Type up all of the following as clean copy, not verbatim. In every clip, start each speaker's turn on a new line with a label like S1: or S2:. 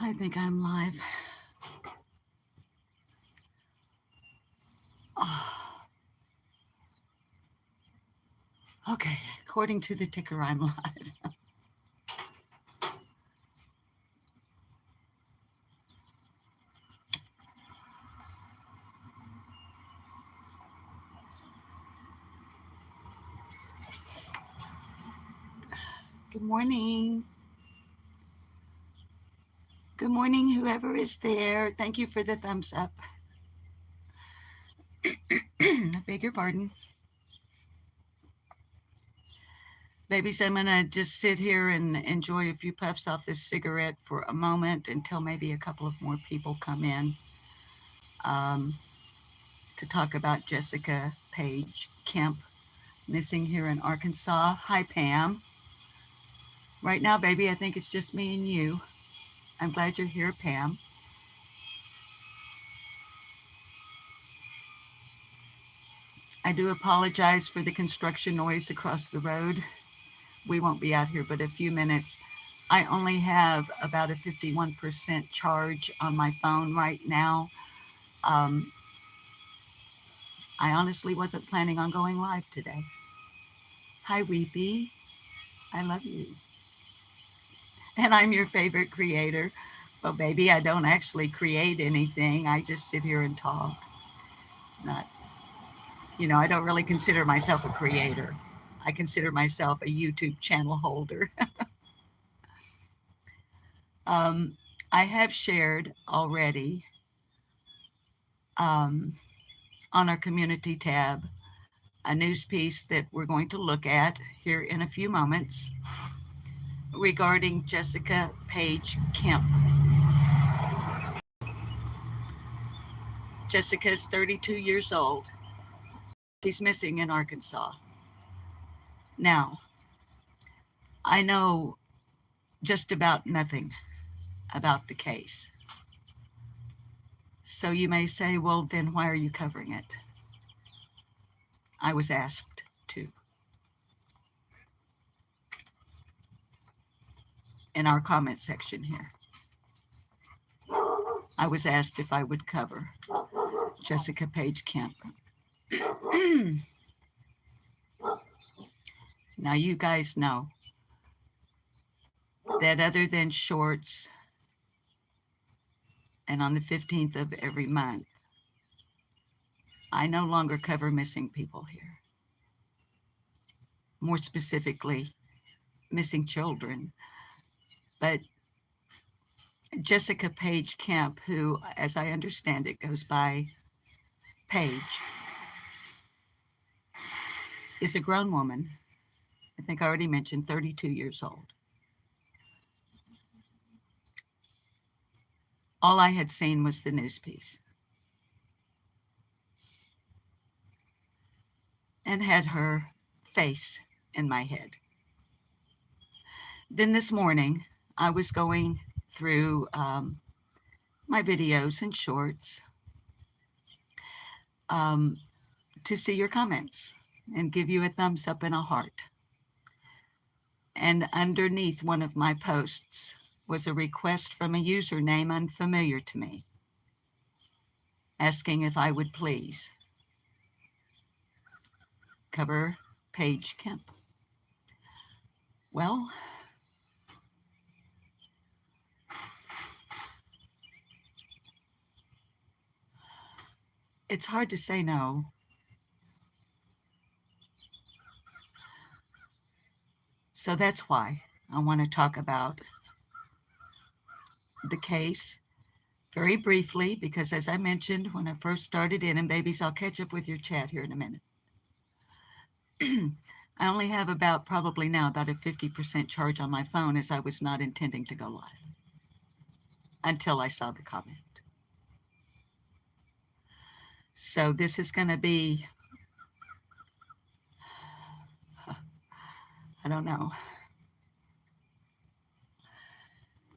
S1: I think I'm live. Oh, okay, according to the ticker, I'm live. Good morning. Good morning, whoever is there. Thank you for the thumbs up. I beg your pardon. Babies, I'm going to just sit here and enjoy a few puffs off this cigarette for a moment until maybe a couple of more people come in um, to talk about Jessica Paige Kemp, missing here in Arkansas. Hi, Pam. Right now, baby, I think it's just me and you. I'm glad you're here, Pam. I do apologize for the construction noise across the road. We won't be out here but a few minutes. I only have about a 51% charge on my phone right now. Um, I honestly wasn't planning on going live today. Hi, Weepy. I love you. And I'm your favorite creator. Well, baby, I don't actually create anything. I just sit here and talk. Not, I don't really consider myself a creator. I consider myself a YouTube channel holder. um, I have shared already on our community tab a news piece that we're going to look at here in a few moments regarding Jessica Paige Kemp. Jessica's 32 years old. She's missing in Arkansas. Now, I know just about nothing about the case. So you may say, well, then why are you covering it? I was asked to. In our comment section here, I was asked if I would cover Jessica Paige Kemp. Now, you guys know that other than shorts and on the 15th of every month, I no longer cover missing people here. More specifically, missing children. But Jessica Paige Kemp, who, as I understand it, goes by Paige, is a grown woman. I think I already mentioned 32 years old. All I had seen was the news piece and had her face in my head. Then this morning, I was going through my videos and shorts to see your comments and give you a thumbs up and a heart. And underneath one of my posts was a request from a username unfamiliar to me, asking if I would please cover Paige Kemp. Well, it's hard to say no. So that's why I want to talk about the case very briefly, because as I mentioned when I first started in, and babies, I'll catch up with your chat here in a minute. I only have probably now about a 50% charge on my phone, as I was not intending to go live until I saw the comment. So this is going to be, I don't know.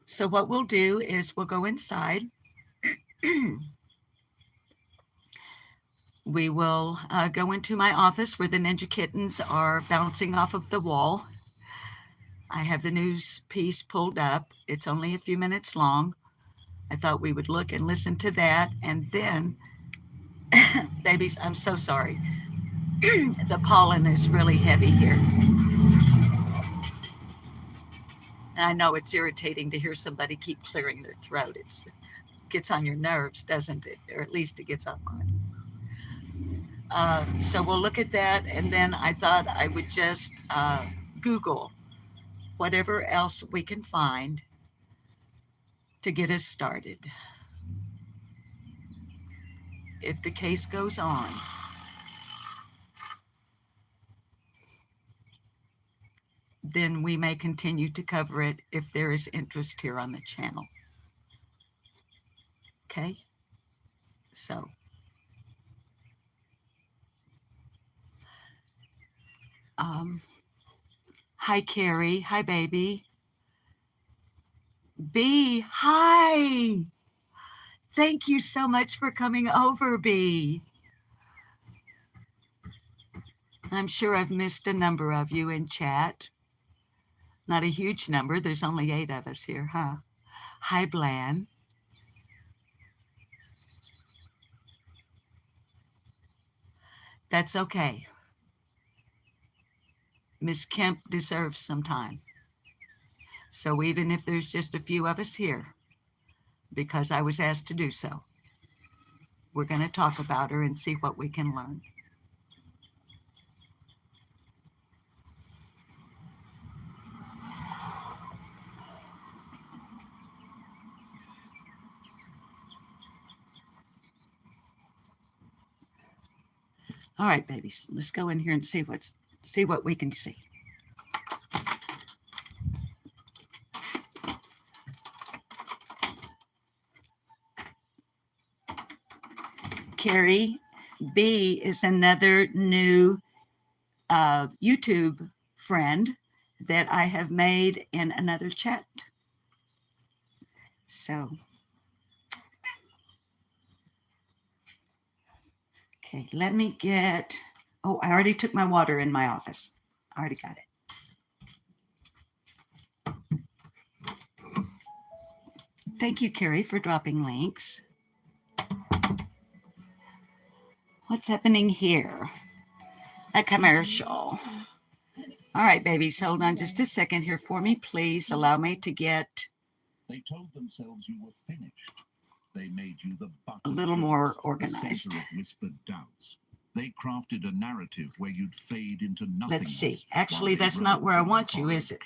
S1: So what we'll do is we'll go inside. We will go into my office where the ninja kittens are bouncing off of the wall. I have the news piece pulled up. It's only a few minutes long. I thought we would look and listen to that. And then, babies, I'm so sorry. The pollen is really heavy here. And I know it's irritating to hear somebody keep clearing their throat. It gets on your nerves, doesn't it? Or at least it gets on mine. So we'll look at that. And then I thought I would just Google whatever else we can find to get us started. If the case goes on, then we may continue to cover it if there is interest here on the channel. Okay? So, hi, Carrie. Hi, baby. B, hi. Thank you so much for coming over, B. I'm sure I've missed a number of you in chat. Not a huge number. There's only 8 of us here, huh? Hi, Bland. That's okay. Miss Kemp deserves some time. So even if there's just a few of us here, because I was asked to do so, we're going to talk about her and see what we can learn. All right, babies, let's go in here and see what we can see. Carrie, B is another new YouTube friend that I have made in another chat. So, okay, let me get, oh, I already took my water in my office. I already got it. Thank you, Carrie, for dropping links. What's happening here? A commercial. All right, babies, hold on just a second here for me. Please allow me to get
S2: They told themselves you were finished. They made you the butt
S1: a little more organized.
S2: The center of whispered doubts. They crafted a narrative where you'd fade into nothingness.
S1: Let's see. Actually, that's not where I want you, is it?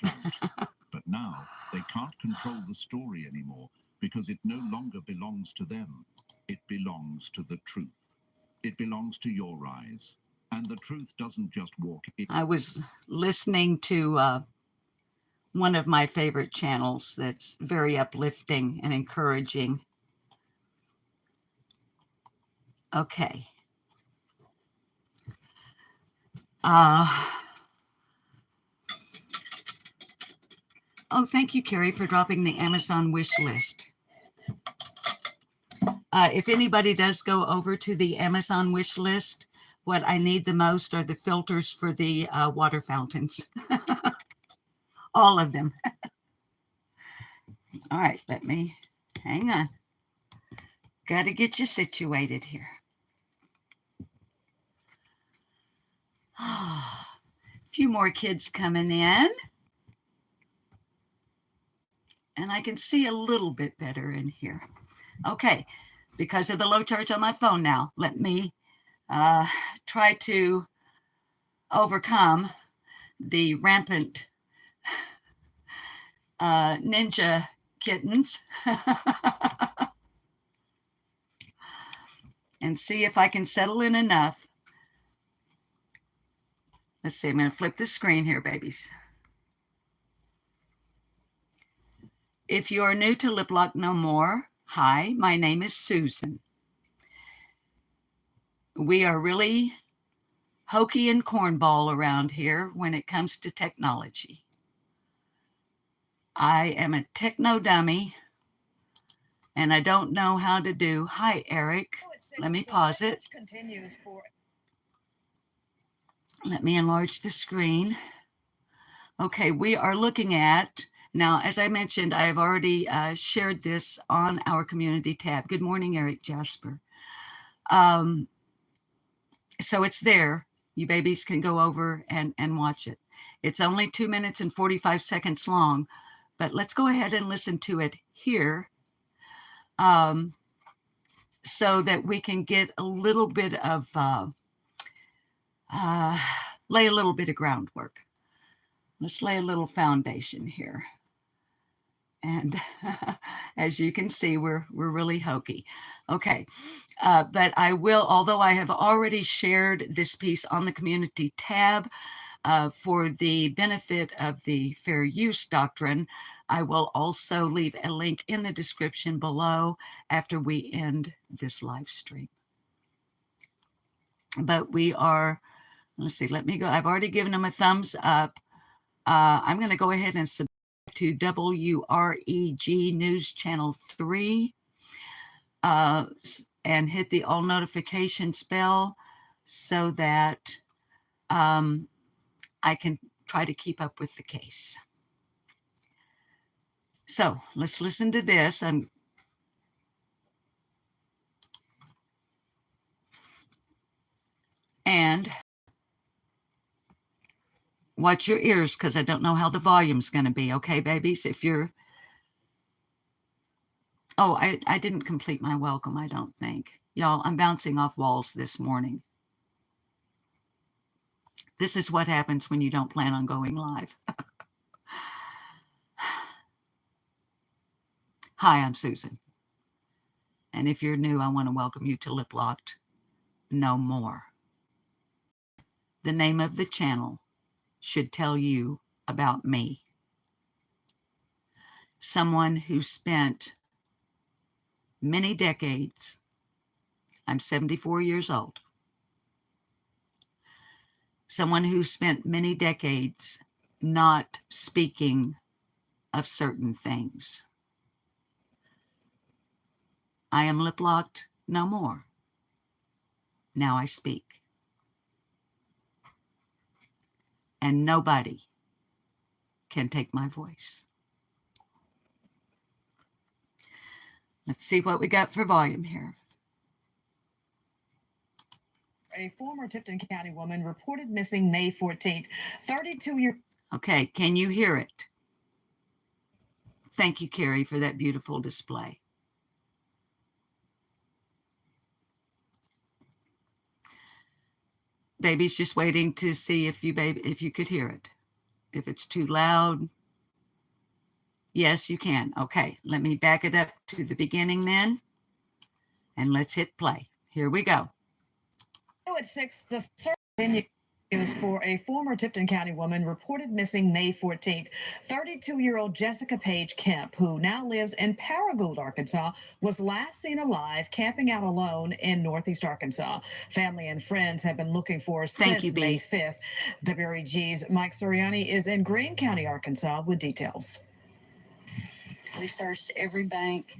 S2: But now they can't control the story anymore because it no longer belongs to them. It belongs to the truth. It belongs to your eyes. And the truth doesn't just walk in.
S1: I was listening to one of my favorite channels that's very uplifting and encouraging. Okay. Oh, thank you, Carrie, for dropping the Amazon wish list. If anybody does go over to the Amazon wish list, what I need the most are the filters for the water fountains. All of them. All right, let me, hang on. Got to get you situated here. A few more kids coming in. And I can see a little bit better in here. Okay, because of the low charge on my phone now, let me try to overcome the rampant ninja kittens and see if I can settle in enough. Let's see, I'm going to flip the screen here, babies. If you are new to Lip Lock No More, hi, my name is Susan. We are really hokey and cornball around here when it comes to technology. I am a techno dummy and I don't know how to do. Hi, Eric. Let me pause it. Let me enlarge the screen. Okay, we are looking at Now, as I mentioned, I have already shared this on our community tab. Good morning, Eric Jasper. So it's there. You babies can go over and watch it. It's only 2 minutes and 45 seconds long, but let's go ahead and listen to it here so that we can get a little bit of, lay a little bit of groundwork. Let's lay a little foundation here. And as you can see, we're really hokey. Okay, but I will, although I have already shared this piece on the community tab for the benefit of the fair use doctrine, I will also leave a link in the description below after we end this live stream. But we are, let's see, let me go. I've already given them a thumbs up. I'm going to go ahead and subscribe to WREG News Channel 3 and hit the all notifications bell so that I can try to keep up with the case. So let's listen to this. And watch your ears because I don't know how the volume's going to be. Okay, babies, if you're... Oh, I didn't complete my welcome, I don't think. Y'all, I'm bouncing off walls this morning. This is what happens when you don't plan on going live. Hi, I'm Susan. And if you're new, I want to welcome you to Lip Locked No More. The name of the channel should tell you about me. Someone who spent many decades, I'm 74 years old, someone who spent many decades not speaking of certain things. I am lip locked no more. Now I speak. And nobody can take my voice. Let's see what we got for volume here.
S3: A former Tipton County woman reported missing May 14th. 32-year.
S1: Okay, can you hear it? Thank you, Carrie, for that beautiful display. Baby's just waiting to see if you could hear it. If it's too loud. Yes, you can. Okay, let me back it up to the beginning then. And let's hit play. Here we go.
S3: At 6, the search is for a former Tipton County woman reported missing May 14th. 32-year-old Jessica Paige Kemp, who now lives in Paragould, Arkansas, was last seen alive camping out alone in Northeast Arkansas. Family and friends have been looking for her since May 5th. WREG's Mike Soriani is in Greene County, Arkansas, with details.
S4: We've searched every bank.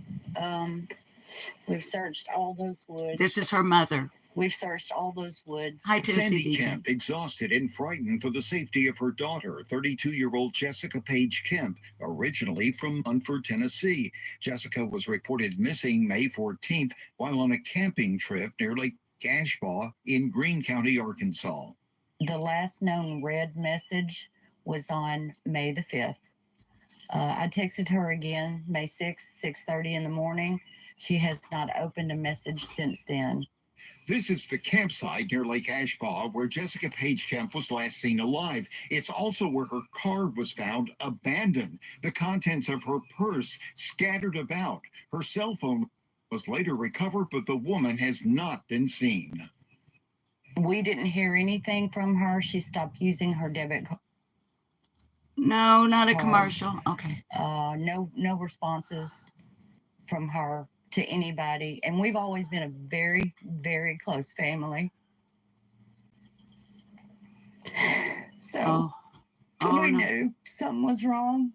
S4: We've searched all those woods.
S1: This is her mother.
S4: We've searched all those woods.
S1: Hi,
S5: Sandy Kemp, exhausted and frightened for the safety of her daughter, 32-year-old Jessica Paige Kemp, originally from Munford, Tennessee. Jessica was reported missing May 14th while on a camping trip near Lake Ashbaugh in Greene County, Arkansas.
S4: The last known read message was on May the 5th. I texted her again May 6th, 6:30 in the morning. She has not opened a message since then.
S5: This is the campsite near Lake Ashbaugh where Jessica Paige Kemp was last seen alive. It's also where her car was found abandoned. The contents of her purse scattered about. Her cell phone was later recovered, but the woman has not been seen.
S4: We didn't hear anything from her. She stopped using her debit card.
S1: No, not a commercial. Okay.
S4: No responses from her to anybody, and we've always been a very, very close family. So we knew something was wrong.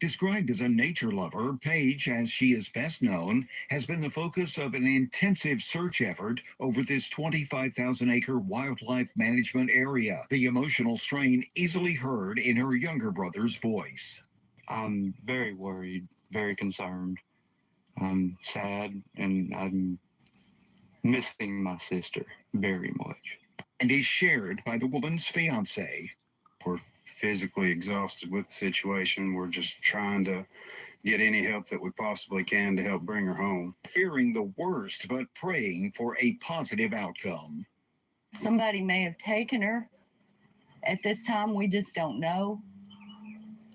S5: Described as a nature lover, Paige, as she is best known, has been the focus of an intensive search effort over this 25,000-acre wildlife management area. The emotional strain easily heard in her younger brother's voice.
S6: I'm very worried, very concerned. I'm sad, and I'm missing my sister very much.
S5: And is shared by the woman's fiance.
S7: We're physically exhausted with the situation. We're just trying to get any help that we possibly can to help bring her home.
S5: Fearing the worst, but praying for a positive outcome.
S4: Somebody may have taken her. At this time, we just don't know.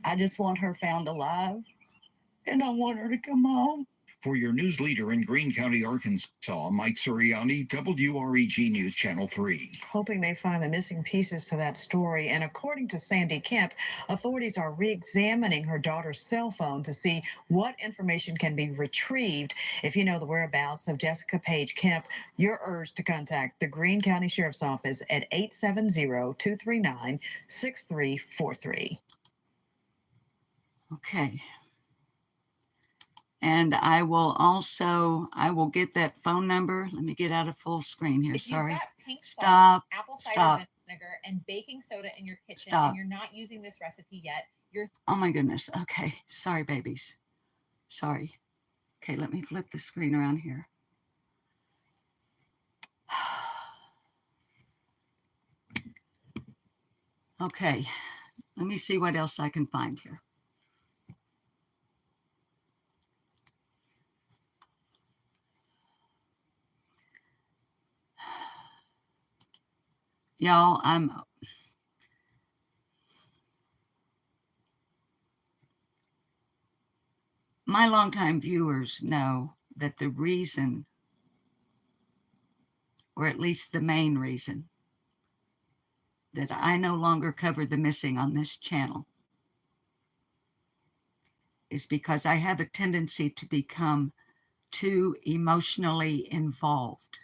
S4: I just want her found alive, and I want her to come home.
S5: For your news leader in Greene County, Arkansas, Mike Suriani, WREG News Channel 3.
S3: Hoping they find the missing pieces to that story. And according to Sandy Kemp, authorities are re-examining her daughter's cell phone to see what information can be retrieved. If you know the whereabouts of Jessica Paige Kemp, you're urged to contact the Greene County Sheriff's Office at 870-239-6343.
S1: Okay. And I will get that phone number. Let me get out of full screen here.
S8: If you've
S1: Sorry.
S8: got pink
S1: Stop.
S8: salt, apple cider
S1: Stop.
S8: vinegar, and baking soda in your kitchen,
S1: Stop.
S8: and you're not using this recipe yet, you're
S1: Oh my goodness. Okay. Sorry, babies. Sorry. Okay, let me flip the screen around here. Okay. Let me see what else I can find here. Y'all, my longtime viewers know that the reason, or at least the main reason, that I no longer cover the missing on this channel is because I have a tendency to become too emotionally involved.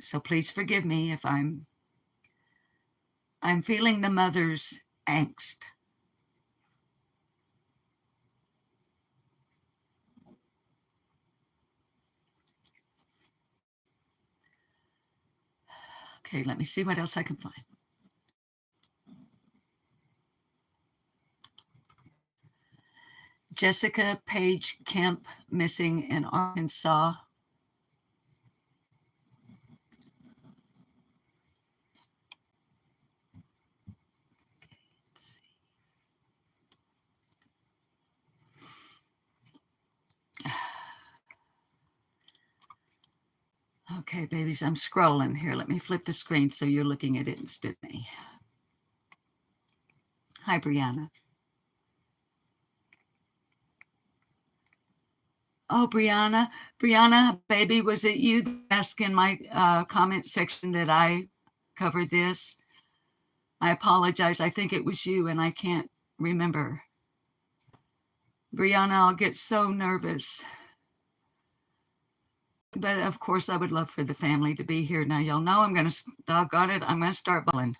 S1: So please forgive me if I'm feeling the mother's angst. Okay, let me see what else I can find. Jessica Paige Kemp missing in Arkansas. Okay, babies, I'm scrolling here. Let me flip the screen so you're looking at it instead of me. Hi, Brianna. Oh, Brianna, baby, was it you that asked in my comment section that I covered this? I apologize. I think it was you and I can't remember. Brianna, I'll get so nervous. But of course, I would love for the family to be here. Now, y'all know I'm going to, doggone it, I'm going to start bawling.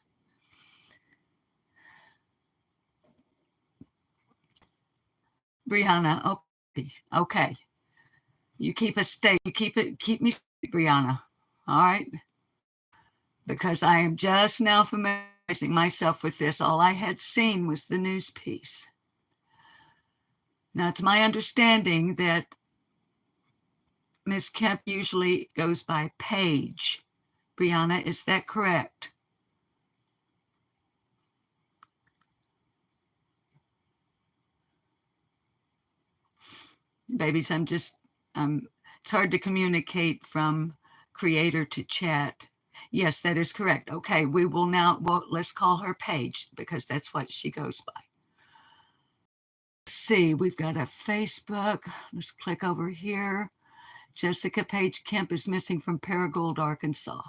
S1: Brianna, okay. You keep me, Brianna, all right? Because I am just now familiarizing myself with this. All I had seen was the news piece. Now, it's my understanding that Miss Kemp usually goes by Paige. Brianna, is that correct? Babies, it's hard to communicate from creator to chat. Yes, that is correct. Okay, let's call her Paige because that's what she goes by. Let's see, we've got a Facebook. Let's click over here. Jessica Paige Kemp is missing from Paragould, Arkansas.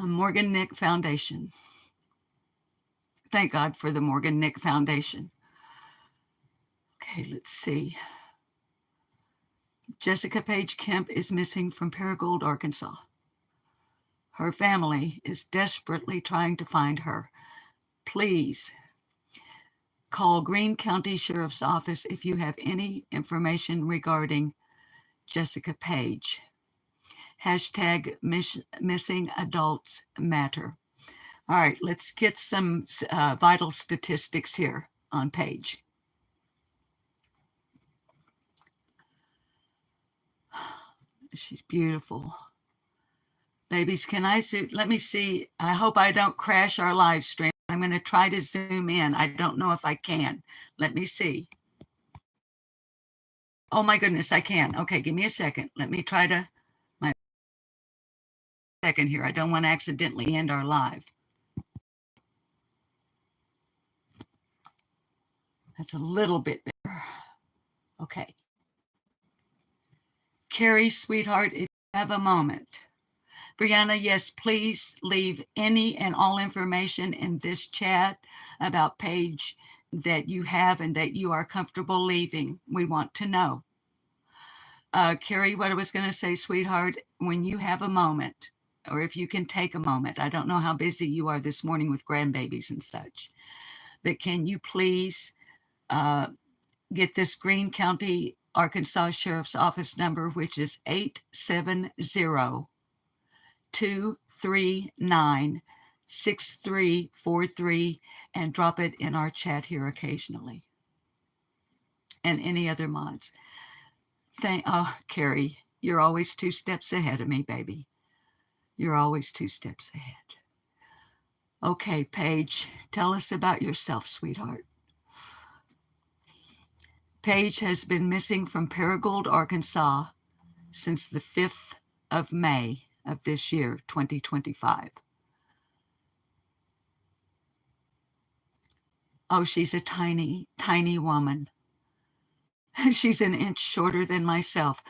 S1: Morgan Nick Foundation. Thank God for the Morgan Nick Foundation. Okay, let's see. Jessica Paige Kemp is missing from Paragould, Arkansas. Her family is desperately trying to find her. Please call Greene County Sheriff's Office if you have any information regarding Jessica Paige. Hashtag missing adults matter. All right, let's get some vital statistics here on Paige. She's beautiful. Babies, can I see? Let me see. I hope I don't crash our live stream. I'm going to try to zoom in. I don't know if I can. Let me see. Oh my goodness, I can. Okay, give me a second. Let me try to, my second here. I don't want to accidentally end our live. That's a little bit better. Okay. Carrie, sweetheart, if you have a moment. Brianna, yes, please leave any and all information in this chat about Paige that you have and that you are comfortable leaving. We want to know. Carrie, what I was going to say, sweetheart, when you have a moment, or if you can take a moment, I don't know how busy you are this morning with grandbabies and such, but can you please get this Greene County, Arkansas Sheriff's Office number, which is 870-239-6343, and drop it in our chat here occasionally. And any other mods. Carrie, you're always 2 steps ahead of me, baby. You're always 2 steps ahead. Okay, Paige, tell us about yourself, sweetheart. Paige has been missing from Paragould, Arkansas since the 5th of May of this year, 2025. Oh, she's a tiny, tiny woman. She's an inch shorter than myself.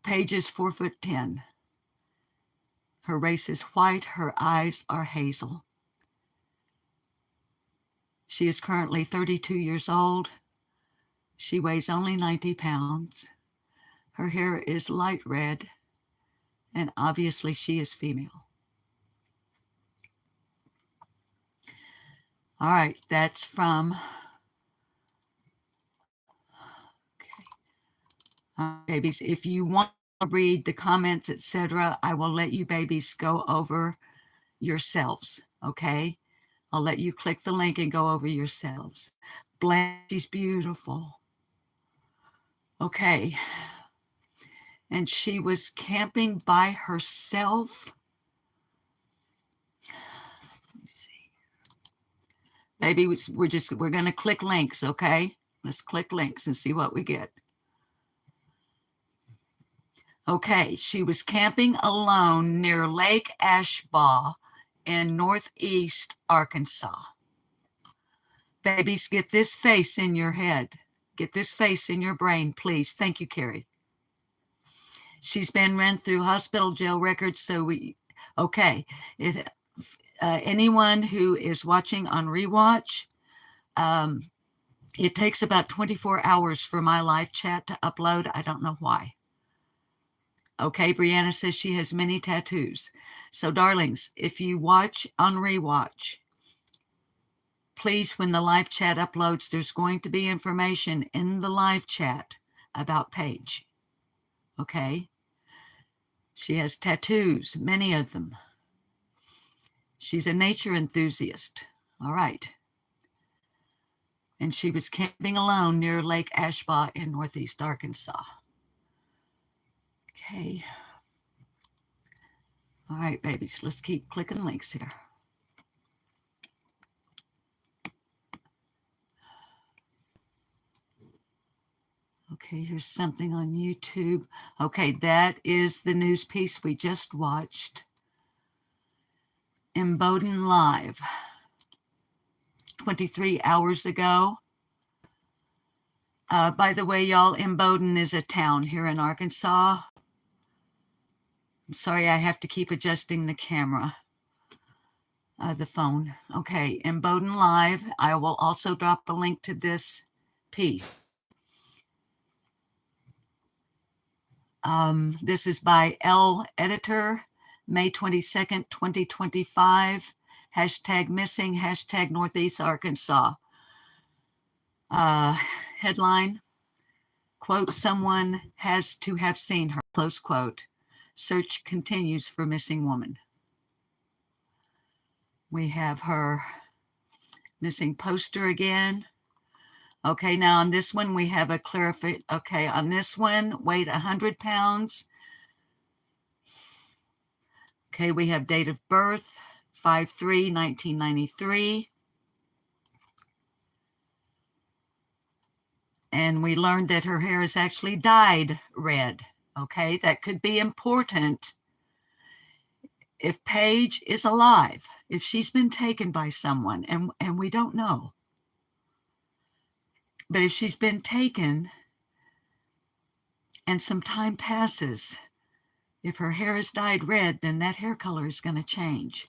S1: Paige is 4'10". Her race is white. Her eyes are hazel. She is currently 32 years old. She weighs only 90 pounds. Her hair is light red, and obviously she is female. All right, that's from, babies. If you want to read the comments, etc., I will let you babies go over yourselves, okay? I'll let you click the link and go over yourselves. Blanche, she's beautiful. Okay. And she was camping by herself. Let me see. Maybe we're going to click links, okay? Let's click links and see what we get. Okay, she was camping alone near Lake Ashbaugh in northeast Arkansas. Babies, get this face in your head. Get this face in your brain, please. Thank you, Carrie. She's been run through hospital jail records, so okay. Anyone who is watching on rewatch, it takes about 24 hours for my live chat to upload. I don't know why. Okay, Brianna says she has many tattoos. So, darlings, if you watch on rewatch, please, when the live chat uploads, there's going to be information in the live chat about Paige. Okay? She has tattoos, many of them. She's a nature enthusiast. All right. And she was camping alone near Lake Ashbaugh in northeast Arkansas. Okay. All right, babies, let's keep clicking links here. Okay, here's something on YouTube. Okay, that is the news piece we just watched. In Bowdoin Live, 23 hours ago. By the way, y'all, Bowdoin is a town here in Arkansas. I'm sorry, I have to keep adjusting the camera, the phone. Okay, in Bowdoin Live, I will also drop a link to this piece. This is by L Editor, May 22nd, 2025. Hashtag missing, hashtag Northeast Arkansas. Headline, quote, someone has to have seen her, close quote. Search continues for missing woman. We have her missing poster again. Okay, now on this one, we have a clarification. Okay, on this one, weight 100 pounds. Okay, we have date of birth, 5/3/1993. And we learned that her hair is actually dyed red. Okay, that could be important if Paige is alive, if she's been taken by someone, and we don't know. But if she's been taken and some time passes, if her hair is dyed red, then that hair color is going to change.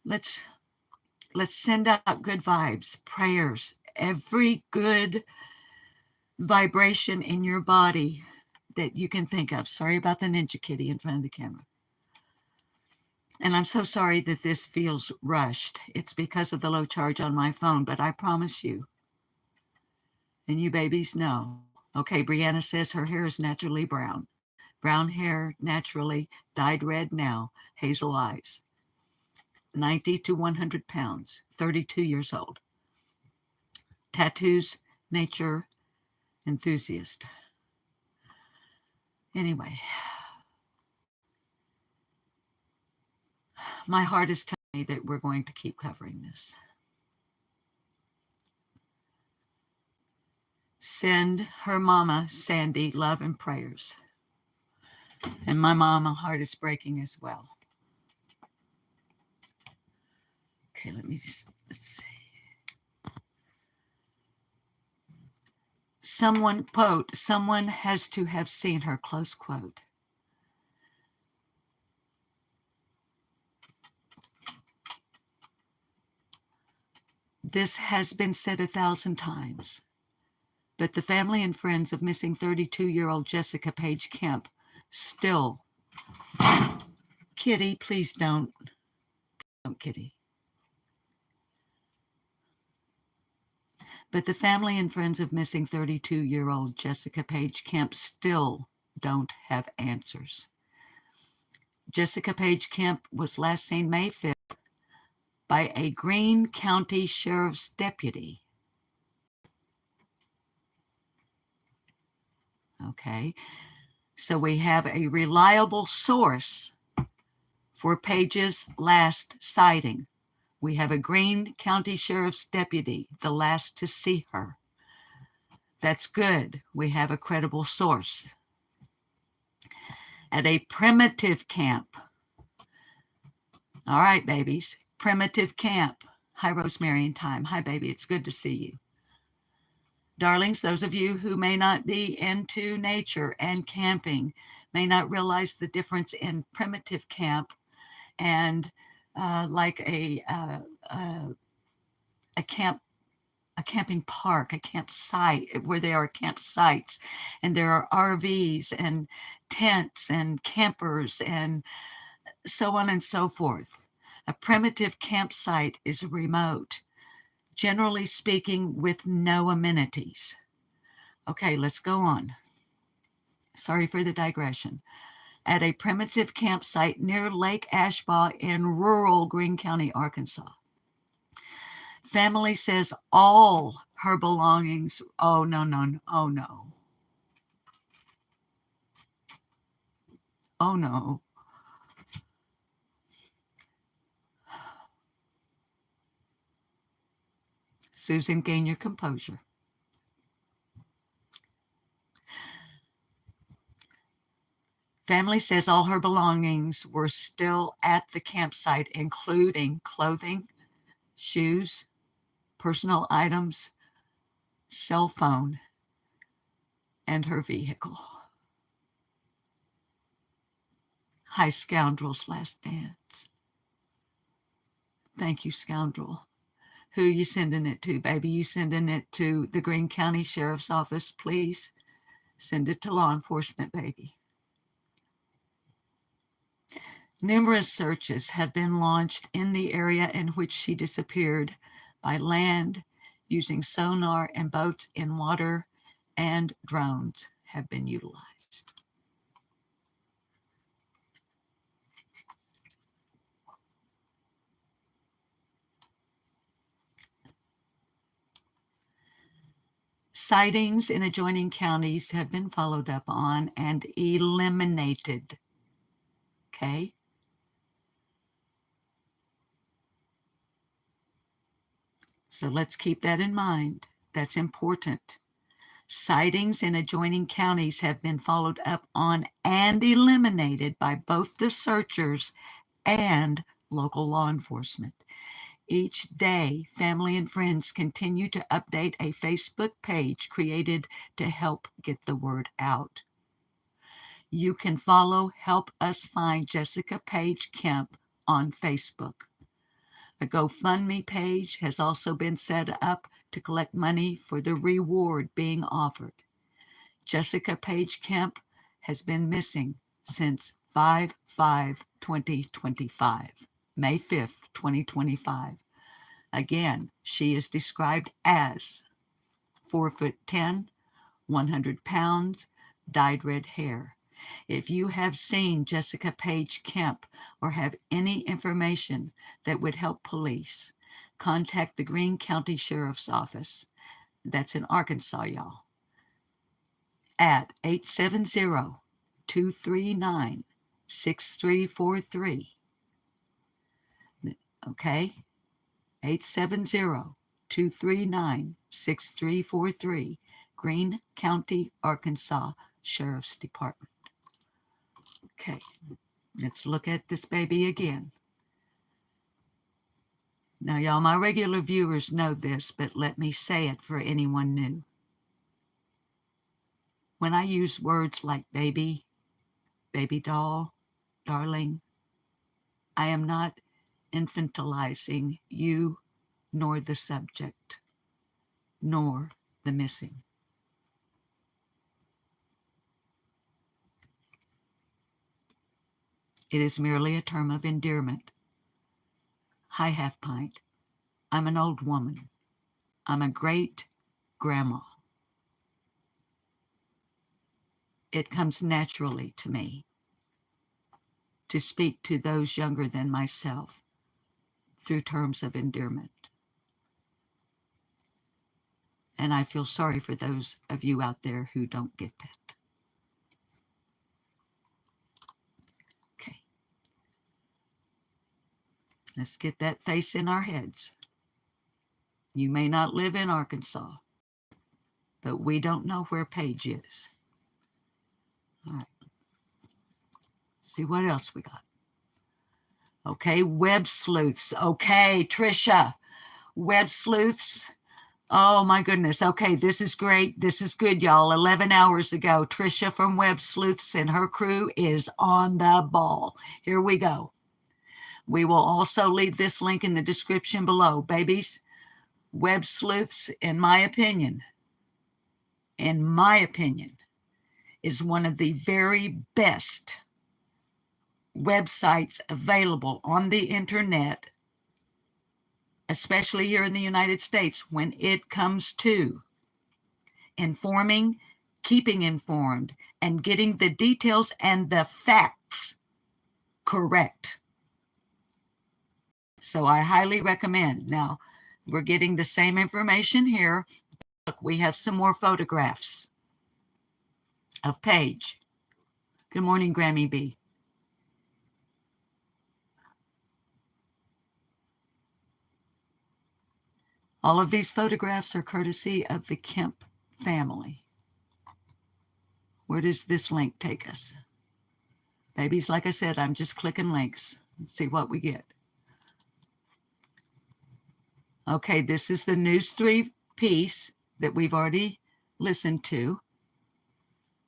S1: Let's send out good vibes, prayers, every good vibration in your body that you can think of. Sorry about the Ninja Kitty in front of the camera. And I'm so sorry that this feels rushed. It's because of the low charge on my phone, but I promise you, and you babies know. Okay, Brianna says her hair is naturally brown. Brown hair, naturally, dyed red now, hazel eyes. 90 to 100 pounds, 32 years old. Tattoos, nature enthusiast. Anyway, my heart is telling me that we're going to keep covering this. Send her mama, Sandy, love and prayers. And my mama heart is breaking as well. Okay, let's see. Someone, quote, someone has to have seen her, close quote. This has been said 1,000 times, but the family and friends of missing 32-year-old Jessica Paige Kemp still, Kitty, please don't, Kitty. But the family and friends of missing 32-year-old Jessica Paige Kemp still don't have answers. Jessica Paige Kemp was last seen May 5th by a Greene County Sheriff's deputy. Okay, so we have a reliable source for Paige's last sighting. We have a Greene County Sheriff's deputy, the last to see her. That's good. We have a credible source. At a primitive camp. All right, babies. Primitive camp. Hi, Rosemary and Time. Hi, baby. It's good to see you. Darlings, those of you who may not be into nature and camping may not realize the difference in primitive camp and like a camping park, a campsite, where there are campsites and there are RVs and tents and campers and so on and so forth. A primitive campsite is remote, generally speaking, with no amenities. Okay, let's go on. Sorry for the digression. At a primitive campsite near Lake Ashbaugh in rural Greene County, Arkansas. Family says all her belongings, oh no, oh no. Oh no. Susan, gain your composure. Family says all her belongings were still at the campsite, including clothing, shoes, personal items, cell phone, and her vehicle. Hi, Scoundrel's Last Dance. Thank you, Scoundrel. Who you sending it to, baby? You sending it to the Greene County Sheriff's Office, please? Send it to law enforcement, baby. Numerous searches have been launched in the area in which she disappeared by land, using sonar and boats in water, and drones have been utilized. Sightings in adjoining counties have been followed up on and eliminated. Okay? So let's keep that in mind. That's important. Sightings in adjoining counties have been followed up on and eliminated by both the searchers and local law enforcement. Each day, family and friends continue to update a Facebook page created to help get the word out. You can follow Help Us Find Jessica Paige Kemp on Facebook. A GoFundMe page has also been set up to collect money for the reward being offered. Jessica Paige Kemp has been missing since 5/5/2025, May 5th, 2025. Again, she is described as 4'10", 100 pounds, dyed red hair. If you have seen Jessica Paige Kemp or have any information that would help police, contact the Greene County Sheriff's Office. That's in Arkansas, y'all. At 870-239-6343. Okay? 870-239-6343. Greene County, Arkansas Sheriff's Department. Okay, let's look at this baby again. Now, y'all, my regular viewers know this, but let me say it for anyone new. When I use words like baby, baby doll, darling, I am not infantilizing you nor the subject, nor the missing. It is merely a term of endearment. Hi, half pint. I'm an old woman. I'm a great grandma. It comes naturally to me to speak to those younger than myself through terms of endearment. And I feel sorry for those of you out there who don't get that. Okay. Let's get that face in our heads. You may not live in Arkansas, but we don't know where Paige is. All right. See what else we got. Okay, web sleuths. Okay, Trisha, web sleuths. Oh my goodness. Okay, this is great. This is good, y'all. 11 hours ago, Trisha from Web Sleuths and her crew is on the ball. Here we go. We will also leave this link in the description below. Babies, Web Sleuths, in my opinion, is one of the very best websites available on the internet, especially here in the United States, when it comes to informing, keeping informed, and getting the details and the facts correct. So I highly recommend. Now, we're getting the same information here. Look, we have some more photographs of Paige. Good morning, Grammy B. All of these photographs are courtesy of the Kemp family. Where does this link take us? Babies, like I said, I'm just clicking links. Let's see what we get. Okay, this is the News 3 piece that we've already listened to,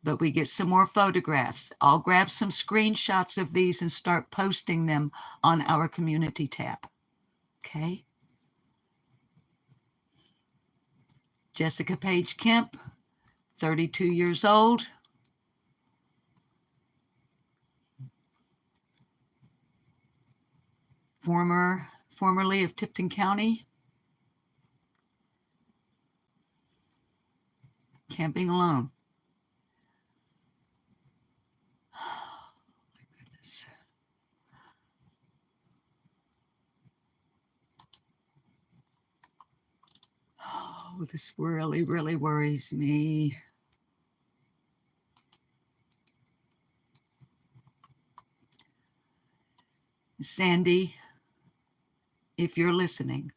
S1: but we get some more photographs. I'll grab some screenshots of these and start posting them on our community tab. Okay. Jessica Paige Kemp, 32 years old. Formerly of Tipton County. Camping alone. Oh, my goodness. Oh, Oh, this really, really worries me. Sandy, if you're listening,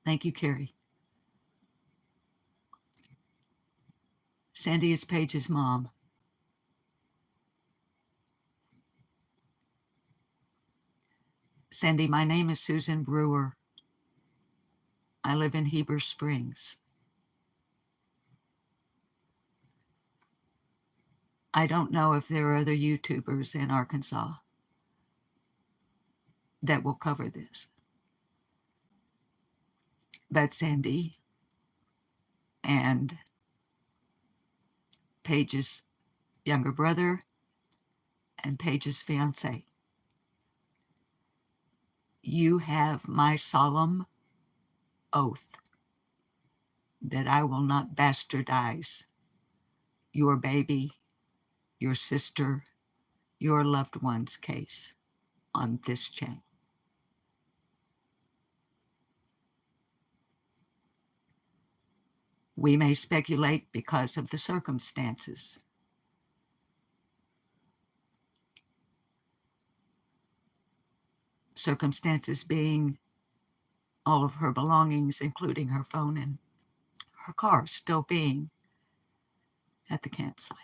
S1: thank you, Carrie. Sandy is Paige's mom. Sandy, my name is Susan Brewer. I live in Heber Springs. I don't know if there are other YouTubers in Arkansas that will cover this. But Sandy and Paige's younger brother and Paige's fiance, you have my solemn oath that I will not bastardize your baby, your sister, your loved one's case on this channel. We may speculate because of the circumstances. Circumstances being all of her belongings, including her phone and her car, still being at the campsite.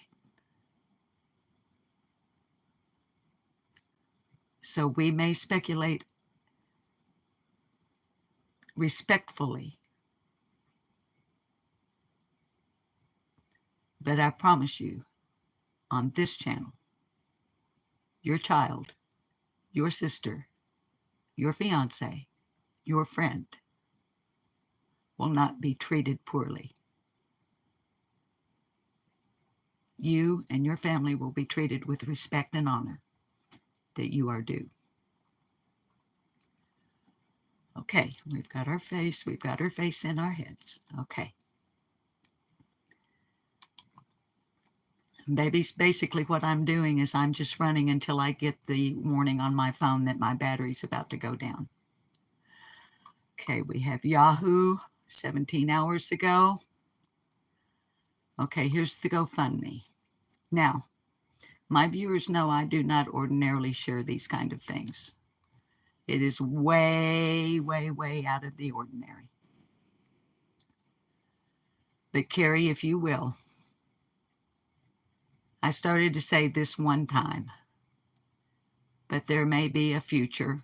S1: So we may speculate respectfully, but I promise you, on this channel, your child, your sister, your fiance, your friend will not be treated poorly. You and your family will be treated with respect and honor that you are due. Okay, we've got our face in our heads. Okay. Babies, basically what I'm doing is I'm just running until I get the warning on my phone that my battery's about to go down. Okay, we have Yahoo 17 hours ago. Okay, here's the GoFundMe. Now, my viewers know I do not ordinarily share these kind of things. It is way, way, way out of the ordinary. But Carrie, if you will, I started to say this one time, but there may be a future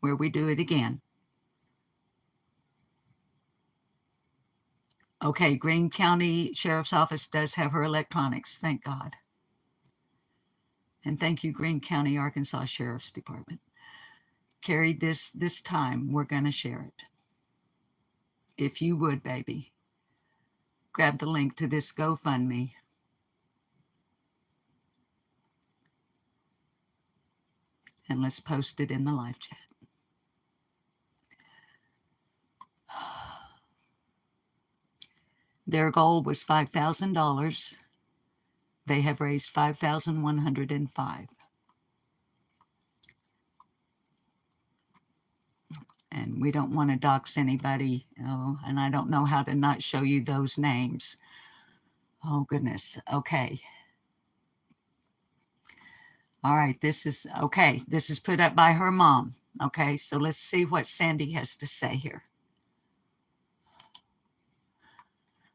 S1: where we do it again. Okay, Greene County Sheriff's Office does have her electronics, thank God. And thank you, Greene County, Arkansas Sheriff's Department. Carrie, this time we're going to share it. If you would, baby, grab the link to this GoFundMe. And let's post it in the live chat. Their goal was $5,000. They have raised $5,105. And we don't want to dox anybody. Oh, and I don't know how to not show you those names. Oh, goodness. Okay. All right. This is put up by her mom. Okay. So let's see what Sandy has to say here.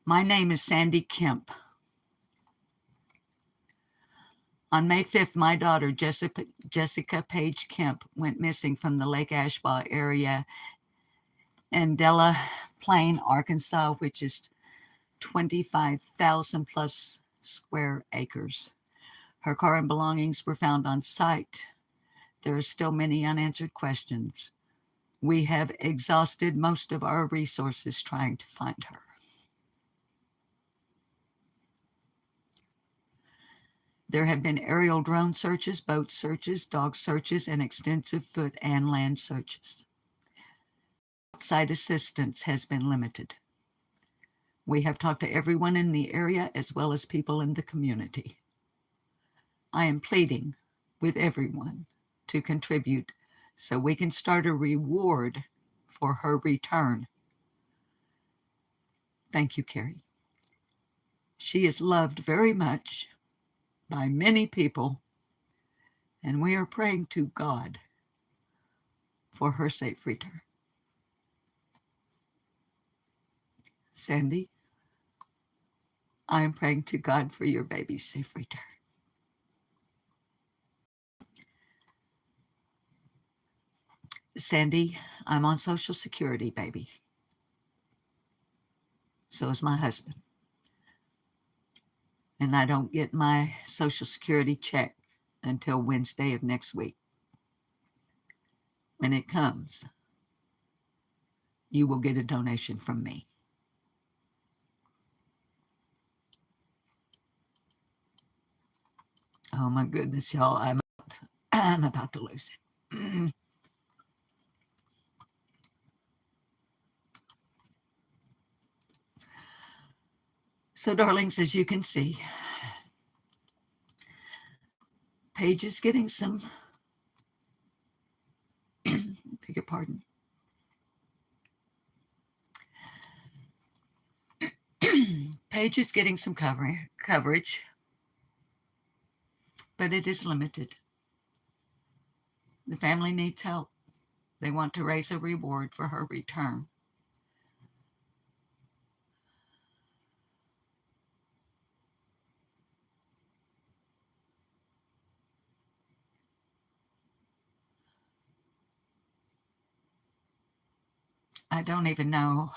S1: My name is Sandy Kemp. On May 5th, my daughter, Jessica Paige Kemp, went missing from the Lake Ashbaugh area in Della Plain, Arkansas, which is 25,000 plus square acres. Her car and belongings were found on site. There are still many unanswered questions. We have exhausted most of our resources trying to find her. There have been aerial drone searches, boat searches, dog searches, and extensive foot and land searches. Outside assistance has been limited. We have talked to everyone in the area as well as people in the community. I am pleading with everyone to contribute so we can start a reward for her return. Thank you, Carrie. She is loved very much by many people, and we are praying to God for her safe return. Sandy, I am praying to God for your baby's safe return. Sandy, I'm on Social Security, baby. So is my husband. And I don't get my Social Security check until Wednesday of next week. When it comes, you will get a donation from me. Oh my goodness, y'all, I'm about to lose it. So, darlings, as you can see, Paige is getting some, beg your pardon. Paige is getting some coverage, but it is limited. The family needs help. They want to raise a reward for her return. I don't even know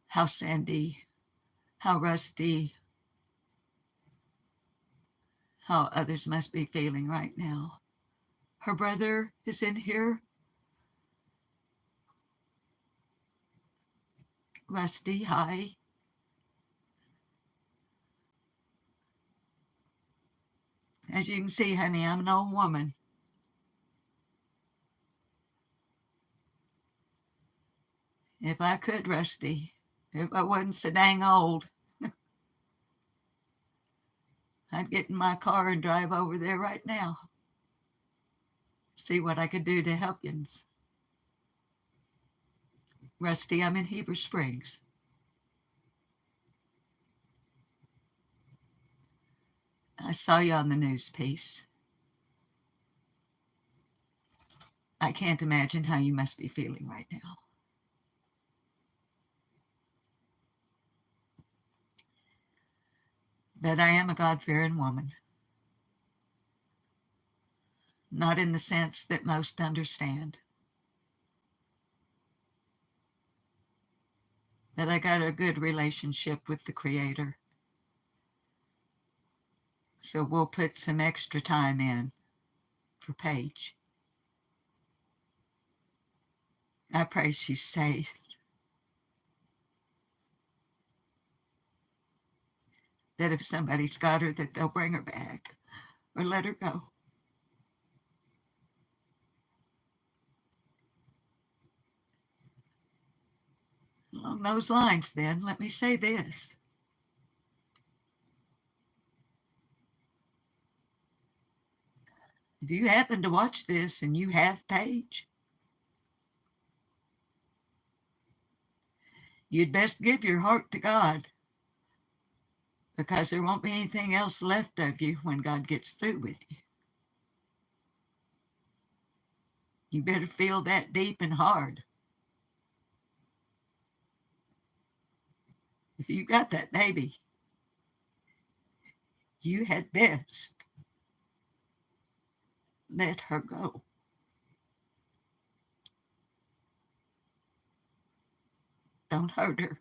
S1: how Sandy, how Rusty, how others must be feeling right now. Her brother is in here. Rusty, hi. As you can see, honey, I'm an old woman. If I could, Rusty, if I wasn't so dang old, I'd get in my car and drive over there right now. See what I could do to help you. Rusty, I'm in Heber Springs. I saw you on the news piece. I can't imagine how you must be feeling right now. But I am a God-fearing woman. Not in the sense that most understand. But I got a good relationship with the Creator. So we'll put some extra time in for Paige. I pray she's safe. That if somebody's got her, that they'll bring her back or let her go. Along those lines, then, let me say this. If you happen to watch this and you have Paige, you'd best give your heart to God, because there won't be anything else left of you when God gets through with you. You better feel that deep and hard. If you got that baby, you had best let her go. Don't hurt her.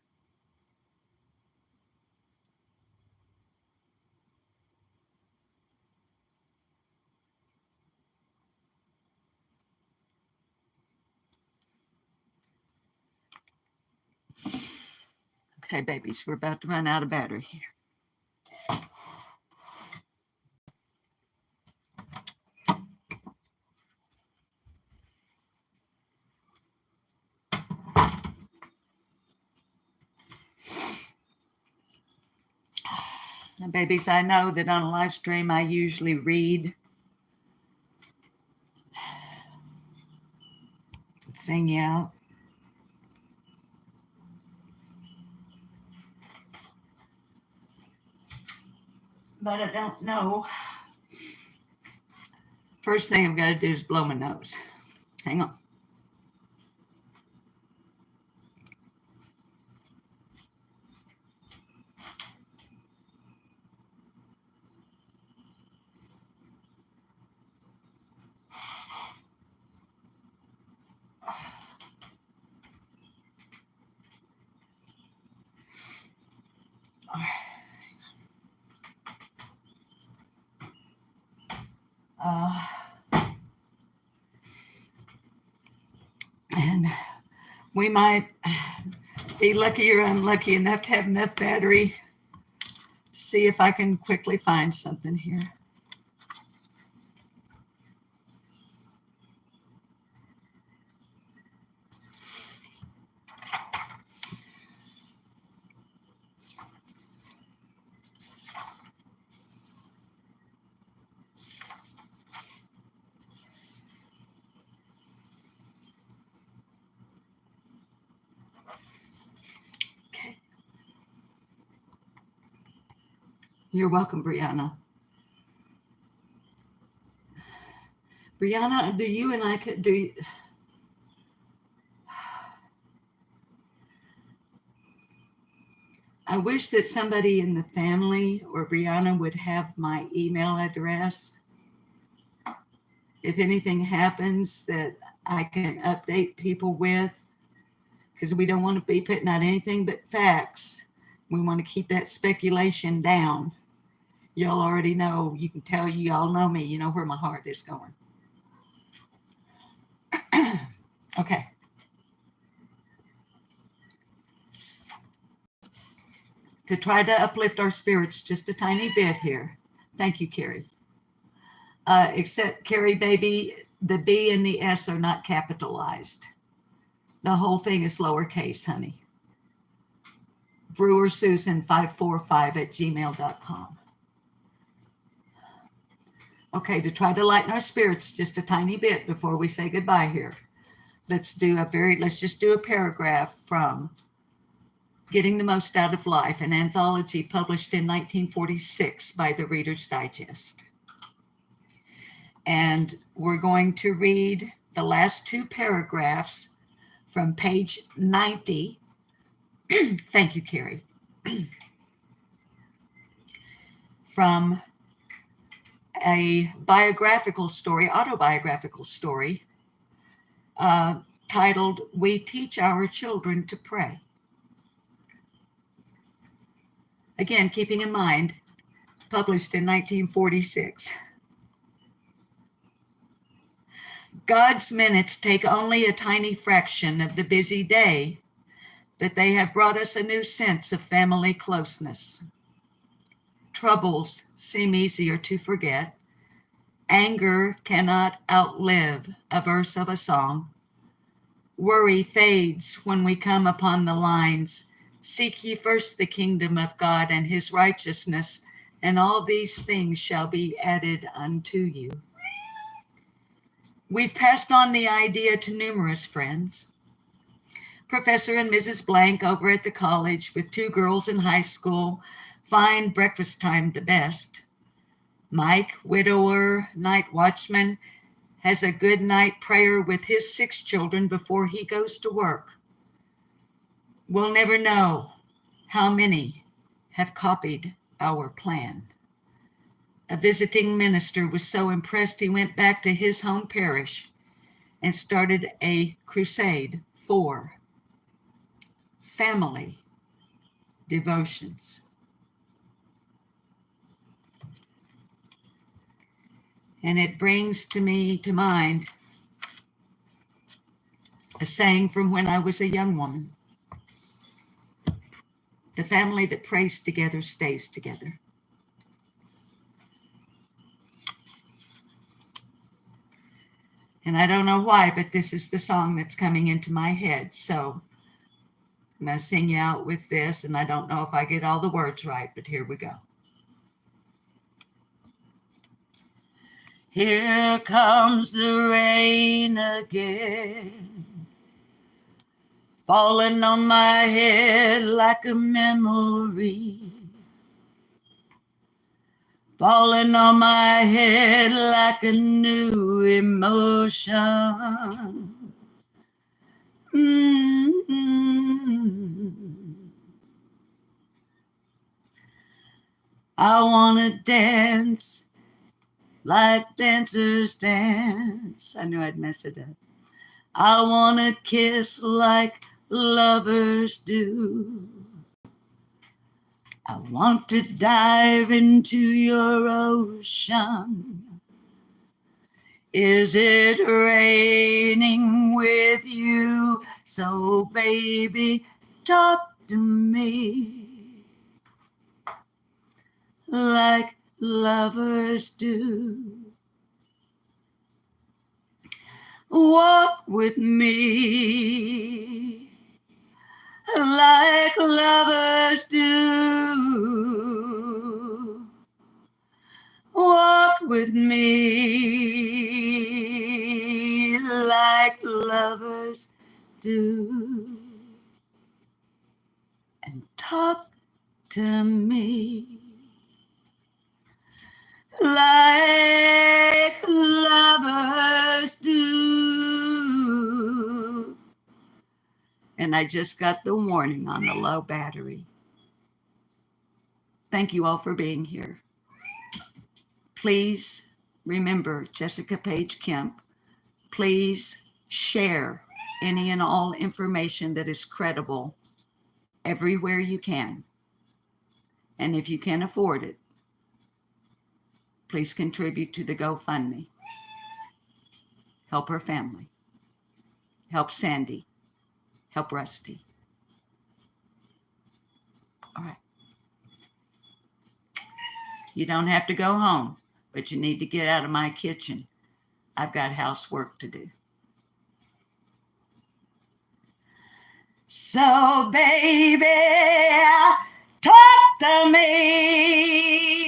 S1: Okay, babies, we're about to run out of battery here. Now, babies, I know that on a live stream I usually read Sing you out. But I don't know. First thing I've got to do is blow my nose. Hang on. And we might be lucky or unlucky enough to have enough battery to see if I can quickly find something here. Okay. You're welcome, Brianna. Brianna, do you and I could do? I wish that somebody in the family or Brianna would have my email address. If anything happens that I can update people with, because we don't want to be putting out anything but facts. We want to keep that speculation down. Y'all already know, you can tell you all know me, you know where my heart is going. Okay. To try to uplift our spirits just a tiny bit here. Thank you, Carrie. Except, Carrie, baby, the B and the S are not capitalized. The whole thing is lowercase, honey. Brewer Susan 545@gmail.com. Okay, to try to lighten our spirits just a tiny bit before we say goodbye here. Let's just do a paragraph from Getting the Most Out of Life, an anthology published in 1946 by the Reader's Digest. And we're going to read the last two paragraphs from page 90. Thank you, Carrie. From a autobiographical story titled, We Teach Our Children to Pray. Again, keeping in mind, published in 1946. God's minutes take only a tiny fraction of the busy day, but they have brought us a new sense of family closeness. Troubles seem easier to forget. Anger cannot outlive a verse of a song. Worry fades when we come upon the lines, seek ye first the kingdom of God and his righteousness, and all these things shall be added unto you. We've passed on the idea to numerous friends. Professor and Mrs. Blank over at the college with two girls in high school find breakfast time the best. Mike, widower, night watchman, has a good night prayer with his 6 children before he goes to work. We'll never know how many have copied our plan. A visiting minister was so impressed he went back to his home parish and started a crusade for family devotions. And it brings to mind a saying from when I was a young woman. The family that prays together stays together. And I don't know why, but this is the song that's coming into my head. So I'm going to sing you out with this, and I don't know if I get all the words right, but here we go. Here comes the rain again. falling on my head like a memory, falling on my head like a new emotion. I want to dance like dancers dance. I knew I'd mess it up. I want to kiss like lovers do. I want to dive into your ocean. Is it raining with you? So baby, talk to me like lovers do. Walk with me like lovers do. Walk with me like lovers do. And talk to me like lovers do. And I just got the warning on the low battery. Thank you all for being here. Please remember Jessica Paige Kemp. Please share any and all information that is credible everywhere you can. And if you can afford it, please contribute to the GoFundMe. Help her family. Help Sandy. Help Rusty. All right. You don't have to go home, but you need to get out of my kitchen. I've got housework to do. So, baby, talk to me